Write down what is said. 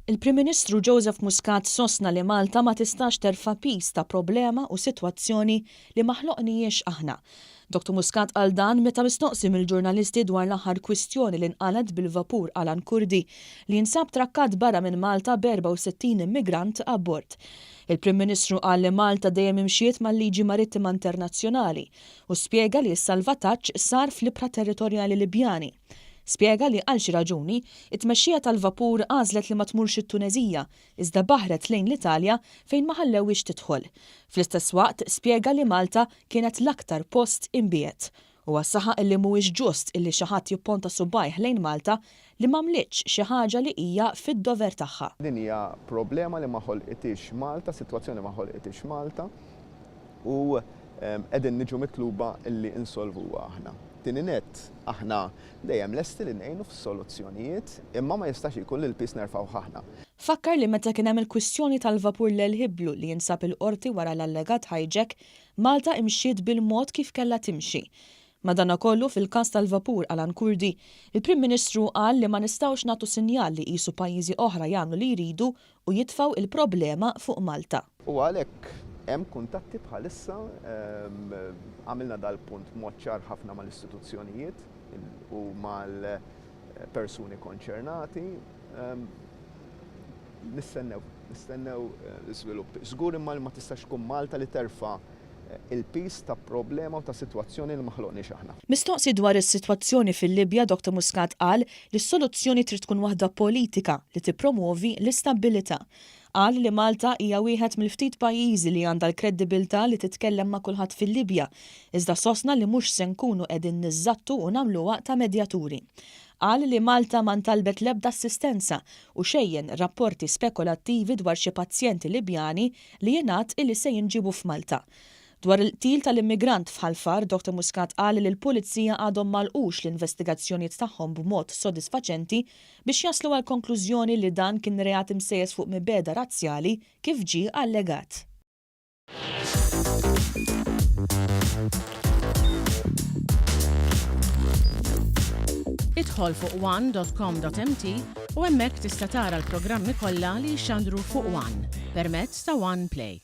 Il-Prim Ministru Joseph Muscat sostna li Malta ma tistax terfa' pis ta' problema u sitwazzjoni li ma ħloqnihx aħna. Dr. Muscat qal dan meta mistoqsi mill-ġurnalisti dwar l-aħħar kwistjoni li nqalet bil-vapur Alan Kurdi li jinsab trakkat barra minn Malta b'64 immigrant abbord. Il-Prim Ministru qal li Malta dejjem imxiet mal-liġi marittima internazzjonali u spjega li s-salvataġġ sar fl-ibħra territorjali Libjani. Spjega li għal xi raġuni it-tmexxija tal-vapur għażlet li ma tmurx it-Tunezija iżda baħret lejn l-Italja fejn ma ħallewx tidħol. Fl-istess waqt spjega li Malta kienet l-aktar post imbiet u għas-saħaq illi mhuwiex ġust illi xi ħadd jipponta subajh lejn Malta li m'għamlitx xi ħaġa li hija fid-dover tagħha. Din hija problema li ma ħolqitix Malta, sitwazzjoni ma ħolqitix Malta u qegħdin niġu mitluba illi insolvuha aħna. Tieni nett aħna dejjem lesti li ngħinu f'soluzzjonijiet imma ma jistax ikun li l-pis nerfgħu aħna. Fakkar li meta kien hemm il-kwistjoni tal-vapur l-Ħiblu li jinsab il-qorti wara l-allegat hijack, Malta imxiet bil-mod kif kellha timxi. Madankollu fil-każ tal-vapur Alan Kurdi, il-Prim Ministru qal li ma nistgħux nagħtu sinjal li qisu pajjiżi oħra jagħmlu li jridu u jitfgħu il-problema fuq Malta. U għalhekk hemm kuntatti bħalissa għamilna dal-punt mod ċar ħafna mal-istituzzjonijiet u mal-persuni kkonċernati. Nistennew l-iżvilupp. Żgur imma li ma tistax tkun Malta li terfa' il-pis ta' problema u ta' sitwazzjoni li ma ħloqniex aħna. Mistoqsi dwar is-sitwazzjoni fil-Libja, Dr. Muscat qal li s-soluzzjoni trid tkun waħda politika li tippromovi l-istabbilità. Qal li Malta hija wieħed mill-ftit pajjiżi li għandha l-kredibilità li titkellem ma' kulħadd fil-Libja, iżda sostna li mhux se nkunu qegħdin niżżattu u nagħmluha ta' medjaturi. Qal li Malta ma ntalbet l-ebda assistenza u xejjen rapporti spekulattivi dwar xi pazjenti Libjani li jingħad illi se jinġibu f'Malta. Dwar il-qtil tal-immigrant f'Ħalfar, Dr. Muscat qal li l-Pulizija għadhom malqux l-investigazzjonijiet tagħhom b'mod sodisfaċenti biex jaslu għal konklużjoni li dan kien reat imsejjes fuq mibeda razzjali kif ġie allegat. Idħol fuq one.com.mt u hemmhekk tista' tara l-programmi kollha li jxandru fuq One permezz ta' One Play.